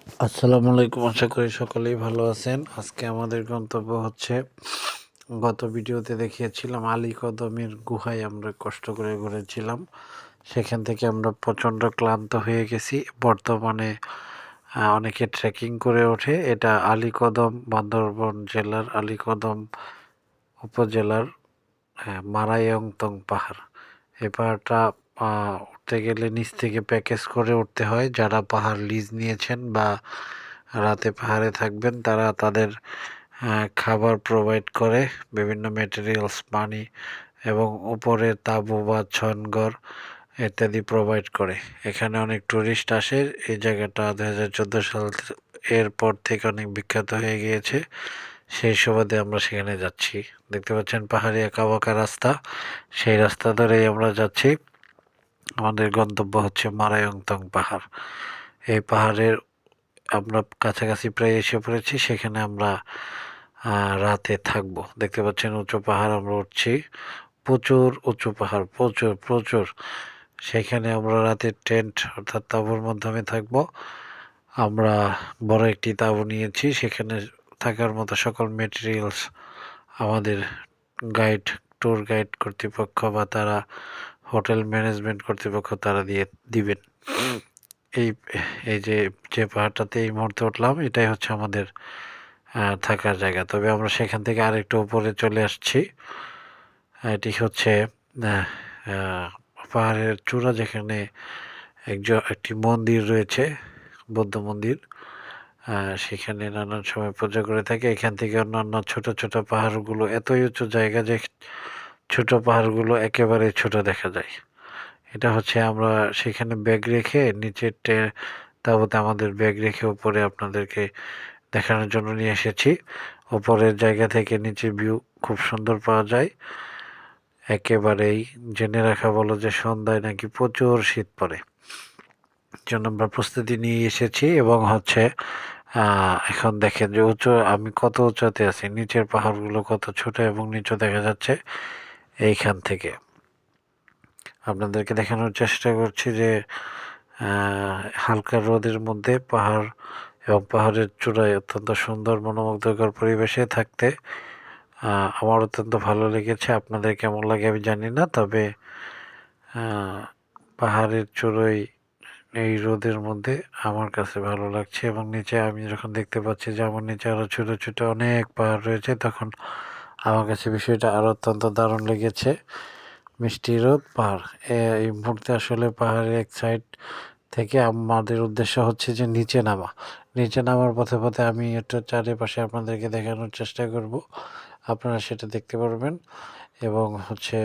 আসসালামু আলাইকুম, আশা করি সকলেই ভালো আছেন। আজকে আমাদের গন্তব্য হচ্ছে, গত ভিডিওতে দেখিয়েছিলাম আলীকদমের গুহায় আমরা কষ্ট করে ঘুরেছিলাম। সেখান থেকে আমরা প্রচণ্ড ক্লান্ত হয়ে গেছি। বর্তমানে অনেকে ট্রেকিং করে ওঠে। এটা আলীকদম, বান্দরবান জেলার আলীকদম উপজেলার মারায়ংতং পাহাড়। এই পাহাড়টা উঠতে গেলে নিচ থেকে প্যাকেজ করে উঠতে হয়। যারা পাহাড় লিজ নিয়েছেন বা রাতে পাহাড়ে থাকবেন, তারা তাদের খাবার প্রোভাইড করে, বিভিন্ন ম্যাটেরিয়ালস, পানি এবং উপরে তাঁবু বা ছনঘর ইত্যাদি প্রোভাইড করে। এখানে অনেক টুরিস্ট আসে। এই জায়গাটা 2014 সাল এরপর থেকে অনেক বিখ্যাত হয়ে গিয়েছে। সেই সুবাদে আমরা সেখানে যাচ্ছি। দেখতে পাচ্ছেন পাহাড়ি আঁকাবাঁকা রাস্তা, সেই রাস্তা ধরেই আমরা যাচ্ছি। আমাদের গন্তব্য হচ্ছে মারায়ংতং পাহাড়। এই পাহাড়ের আমরা কাছাকাছি প্রায় এসে পড়েছি। সেখানে আমরা রাতে থাকবো। দেখতে পাচ্ছেন উঁচু পাহাড় আমরা উঠছি, প্রচুর উঁচু পাহাড়, প্রচুর প্রচুর। সেখানে আমরা রাতে টেন্ট অর্থাৎ তাঁবুর মাধ্যমে থাকবো। আমরা বড় একটি তাঁবু নিয়েছি। সেখানে থাকার মতো সকল মেটেরিয়ালস আমাদের গাইড, ট্যুর গাইড কর্তৃপক্ষ বা তারা হোটেল ম্যানেজমেন্ট কর্তৃপক্ষ তারা দিবেন। এই এই যে যে পাহাড়টাতে এই মুহূর্তে উঠলাম, এটাই হচ্ছে আমাদের থাকার জায়গা। তবে আমরা সেখান থেকে আরেকটু উপরে চলে আসছি। এটি হচ্ছে পাহাড়ের চূড়া, যেখানে একটি মন্দির রয়েছে, বৌদ্ধ মন্দির। সেখানে নানান সময় পূজা করে থাকে। এখান থেকে অন্যান্য ছোট ছোট পাহাড়গুলো এতই উঁচু জায়গা যে ছোট পাহাড়গুলো একেবারে ছোট দেখা যায়। এটা হচ্ছে আমরা সেখানে ব্যাগ রেখে নিচে তাঁবুতে আমাদের ব্যাগ রেখে উপরে আপনাদেরকে দেখানোর জন্য নিয়ে এসেছি। উপরের জায়গা থেকে নিচে ভিউ খুব সুন্দর পাওয়া যায়। একেবারেই জেনে রাখা ভালো যে সন্ধ্যায় নাকি প্রচুর শীত পড়ে, জন্য আমরা প্রস্তুতি নিয়ে এসেছি। এবং হচ্ছে এখন দেখেন যে আমি কত উঁচাতে আছি, নিচের পাহাড়গুলো কত ছোট এবং নিচু দেখা যাচ্ছে। এইখান থেকে আপনাদেরকে দেখানোর চেষ্টা করছি যে হালকা রোদের মধ্যে পাহাড় এবং পাহাড়ের চূড়ায় অত্যন্ত সুন্দর মনোমুগ্ধকর পরিবেশে থাকতে আমার অত্যন্ত ভালো লেগেছে। আপনাদের কেমন লাগে আমি জানি না, তবে পাহাড়ের চূড়োয় এই রোদের মধ্যে আমার কাছে ভালো লাগছে। এবং নিচে আমি যখন দেখতে পাচ্ছি যে আমার নিচে আরও ছোটো ছোটো অনেক পাহাড় রয়েছে, তখন আমার কাছে বিষয়টা আরও অত্যন্ত দারুণ লেগেছে। মিষ্টি রোদ, পাহাড়, এই মুহূর্তে আসলে পাহাড়ের এক সাইড থেকে আমাদের উদ্দেশ্য হচ্ছে যে নিচে নামা। নিচে নামার পথে পথে আমি একটা চারিপাশে আপনাদেরকে দেখানোর চেষ্টা করব, আপনারা সেটা দেখতে পারবেন। এবং হচ্ছে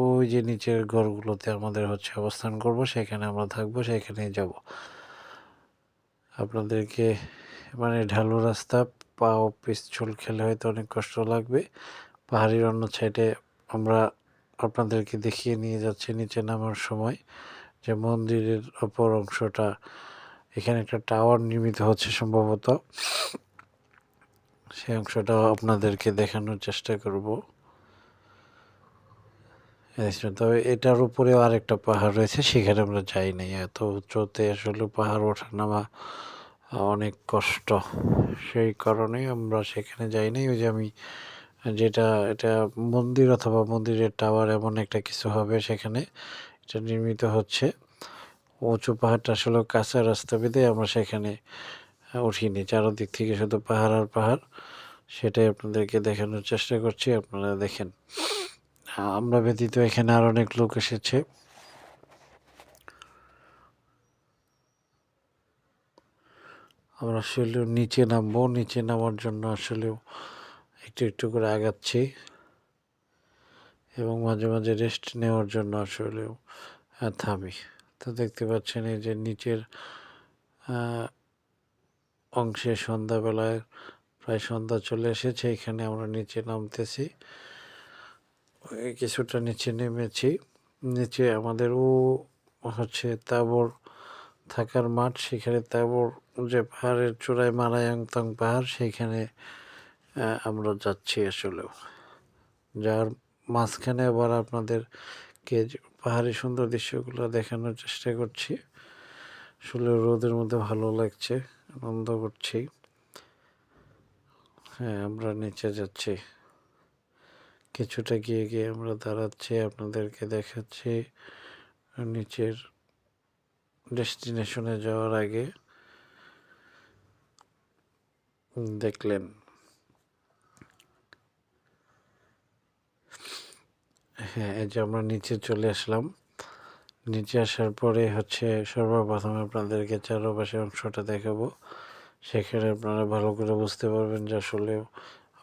ওই যে নিচের ঘরগুলোতে আমাদের হচ্ছে অবস্থান করব, সেখানে আমরা থাকবো, সেখানেই যাব। আপনাদেরকে মানে ঢালু রাস্তা, পাও পিছল খেলে হয়তো অনেক কষ্ট লাগবে। পাহাড়ির অন্য সাইডে আমরা আপনাদেরকে দেখিয়ে নিয়ে যাচ্ছি নিচে নামার সময় যে মন্দিরের অপর অংশটা, এখানে একটা টাওয়ার নির্মিত হচ্ছে সম্ভবত, সেই অংশটাও আপনাদেরকে দেখানোর চেষ্টা করব। তবে এটার উপরেও আরেকটা পাহাড় রয়েছে, সেখানে আমরা যাই নাই। এত উঁচুতে আসলে পাহাড় ওঠা নামা অনেক কষ্ট, সেই কারণেই আমরা সেখানে যাই নাই। ওই যে আমি এটা মন্দির অথবা মন্দিরের টাওয়ার এমন একটা কিছু হবে, সেখানে এটা নির্মিত হচ্ছে। উঁচু পাহাড়টা আসলে কাঁচা রাস্তা বেঁধে আমরা সেখানে উঠিনি, চারদিক থেকে শুধু পাহাড় আর পাহাড়, সেটাই আপনাদেরকে দেখানোর চেষ্টা করছি। আপনারা দেখেন, আমরা ব্যতীত এখানে আর অনেক লোক এসেছে। আমরা আসলে নিচে নামবো, নিচে নামার জন্য আসলেও একটু একটু করে আগাচ্ছি এবং মাঝে মাঝে রেস্ট নেওয়ার জন্য আসলেও থামি। তো দেখতে পাচ্ছেন এই যে নিচের অংশে সন্ধ্যাবেলায় প্রায় সন্ধ্যা চলে এসেছে, এখানে আমরা নিচে নামতেছি। কিছুটা নিচে নেমেছি। নিচে আমাদের হচ্ছে তাঁবুর থাকার মাঠ, সেখানে তাঁবুর যে পাহাড়ের চূড়ায় মারায়ংতং পাহাড়, সেইখানে আমরা যাচ্ছি আসলেও, যার মাঝখানে আবার আপনাদেরকে পাহাড়ি সুন্দর দৃশ্যগুলো দেখানোর চেষ্টা করছি। আসলে রোদের মধ্যে ভালো লাগছে, আনন্দ করছি। হ্যাঁ, আমরা নিচে যাচ্ছি, কিছুটা গিয়ে গিয়ে আমরা দাঁড়াচ্ছি, আপনাদেরকে দেখাচ্ছি। নিচের ডেস্টিনেশনে যাওয়ার আগে দেখলেন, হ্যাঁ, এই যে আমরা নিচে চলে আসলাম। নিচে আসার পরে হচ্ছে সর্বপ্রথম আপনাদেরকে চারপাশের অংশটা দেখাবো। সেখানে আপনারা ভালো করে বুঝতে পারবেন যে আসলে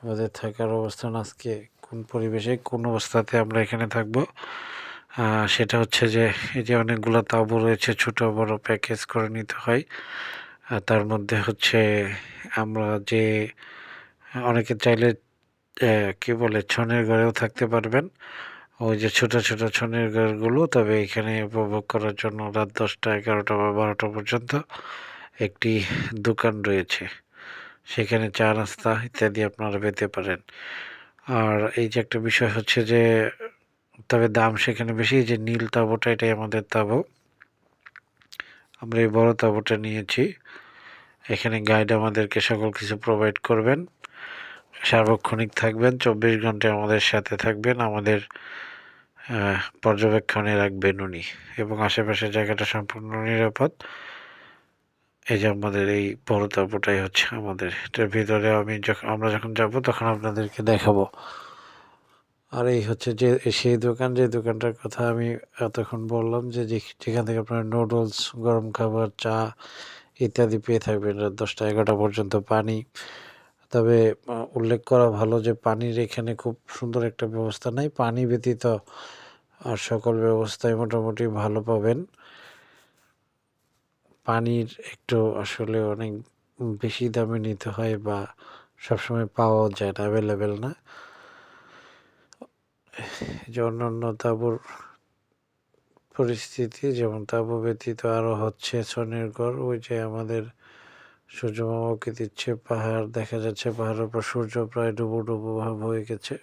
আমাদের থাকার অবস্থান আজকে কোন পরিবেশে, কোন অবস্থাতে আমরা এখানে থাকব। সেটা হচ্ছে যে এই যে অনেকগুলো তাঁবু রয়েছে, ছোট বড় প্যাকেজ করে নিতে হয়। তার মধ্যে হচ্ছে আমরা যে অনেকে চাইলে কি বলে ছনের ঘরেও থাকতে পারবেন, ওই যে ছোট ছোট ছনের ঘরগুলো। তবে এখানে উপভোগ করার জন্য রাত 10টা 11টা বা 12টা পর্যন্ত একটি দোকান রয়েছে, সেখানে চা নাস্তা ইত্যাদি আপনারা পেতে পারেন। আর এই যে একটা বিষয় হচ্ছে যে, তবে দাম সেখানে বেশি। যে নীল তাঁবুটা, এটাই আমাদের তাঁবু, আমরা এই বড় তাঁবুটা নিয়েছি। এখানে গাইড আমাদেরকে সকল কিছু প্রোভাইড করবেন, সার্বক্ষণিক থাকবেন, 24 ঘন্টায় আমাদের সাথে থাকবেন, আমাদের পর্যবেক্ষণে রাখবেন উনি, এবং আশেপাশের জায়গাটা সম্পূর্ণ নিরাপদ। এই যে আমাদের এই বড় তাঁবুটাই হচ্ছে আমাদের, এটার ভিতরে আমরা যখন যাব তখন আপনাদেরকে দেখাবো। আর এই হচ্ছে যে সেই দোকান, যে দোকানটার কথা আমি এতক্ষণ বললাম, যে যেখান থেকে আপনারা নুডলস, গরম খাবার, চা ইত্যাদি পেয়ে থাকবেন রাত 10টা 11টা পর্যন্ত। পানি, তবে উল্লেখ করা ভালো যে পানির এখানে খুব সুন্দর একটা ব্যবস্থা নাই, পানি ব্যতীত আর সকল ব্যবস্থাই মোটামুটি ভালো পাবেন। পানির একটু আসলে অনেক বেশি দামে নিতে হয়, বা সবসময় পাওয়াও যায় না, অ্যাভেলেবেল না। যে অন্যান্য তাঁবুর পরিস্থিতি, যেমন তাঁবু ব্যতীত আরও হচ্ছে ছনের ঘর। ওই যে আমাদের সূর্যমামাকে দিচ্ছে, পাহাড় দেখা যাচ্ছে, পাহাড়ের উপর সূর্য প্রায় ডুবো ডুবো ভাব হয়ে গেছে।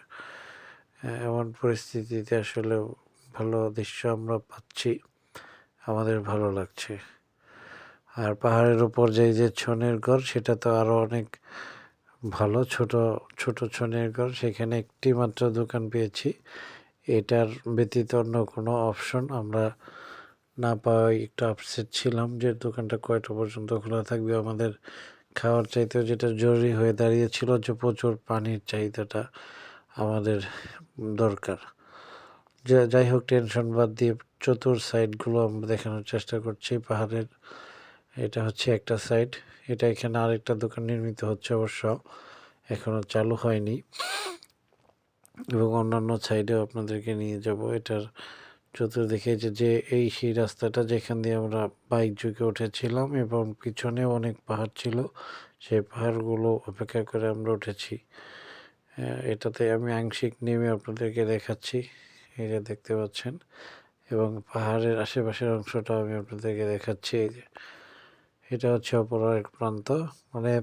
এমন পরিস্থিতিতে আসলে ভালো দৃশ্য আমরা পাচ্ছি, আমাদের ভালো লাগছে। আর পাহাড়ের উপর যে ছনের ঘর, সেটা তো আরও অনেক ভালো, ছোট ছোট ছনের ঘর। সেখানে একটি মাত্র দোকান পেয়েছি, এটার ব্যতীত অন্য কোনো অপশন আমরা না পাওয়ায় একটু আপসেট ছিলাম, যে দোকানটা কয়টা পর্যন্ত খোলা থাকবে। আমাদের খাওয়ার চাইতেও যেটা জরুরি হয়ে দাঁড়িয়েছিল, যে প্রচুর পানির চাহিদাটা আমাদের দরকার। যাই হোক, টেনশন বাদ দিয়ে চতুর সাইডগুলো আমরা দেখানোর চেষ্টা করছি পাহাড়ের। এটা হচ্ছে একটা সাইড, এটা এখানে আরেকটা দোকান নির্মিত হচ্ছে, অবশ্য এখনও চালু হয়নি। এবং অন্যান্য সাইডেও আপনাদেরকে নিয়ে যাব। এটার চতুর্দিকে যে এই সেই রাস্তাটা যেখান দিয়ে আমরা বাইক যুগে উঠেছিলাম, এবং পিছনে অনেক পাহাড় ছিল, সেই পাহাড়গুলো অপেক্ষা করে আমরা উঠেছি। এটাতে আমি আংশিক নেমে আপনাদেরকে দেখাচ্ছি, এই যে দেখতে পাচ্ছেন। এবং পাহাড়ের আশেপাশের অংশটা আমি আপনাদেরকে দেখাচ্ছি। এই যে এটা হচ্ছে অপর এক প্রান্ত, মানে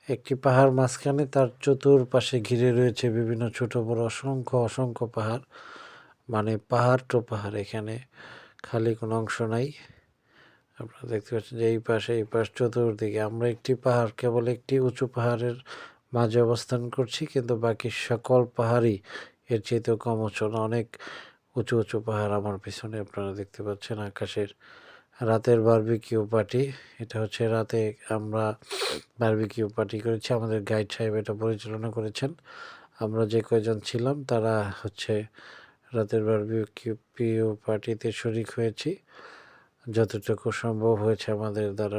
একটি পাহাড় মাঝখানে, তার চতুর্পাশে ঘিরে রয়েছে বিভিন্ন ছোট বড় অসংখ্য অসংখ্য পাহাড়। মানে পাহাড় তো পাহাড়, এখানে খালি কোনো অংশ নাই। আপনারা দেখতে পাচ্ছেন যে এই পাশে এই পাশ চতুর্দিকে আমরা একটি পাহাড়, কেবল একটি উঁচু পাহাড়ের মাঝে অবস্থান করছি, কিন্তু বাকি সকল পাহাড়ই এর চেয়েতেও কম উঁচু না। অনেক উঁচু উঁচু পাহাড় আমার পিছনে আপনারা দেখতে পাচ্ছেন। আকাশের রাতের বারবিকিউ পার্টি, এটা হচ্ছে রাতে আমরা বারবিকিউ পার্টি করেছি, আমাদের গাইড সাহেব এটা পরিচালনা করেছেন। আমরা যে কয়জন ছিলাম তারা হচ্ছে রাতের বারবিকিউ পার্টিতে শরিক হয়েছি, যতটুকু সম্ভব হয়েছে আমাদের দ্বারা।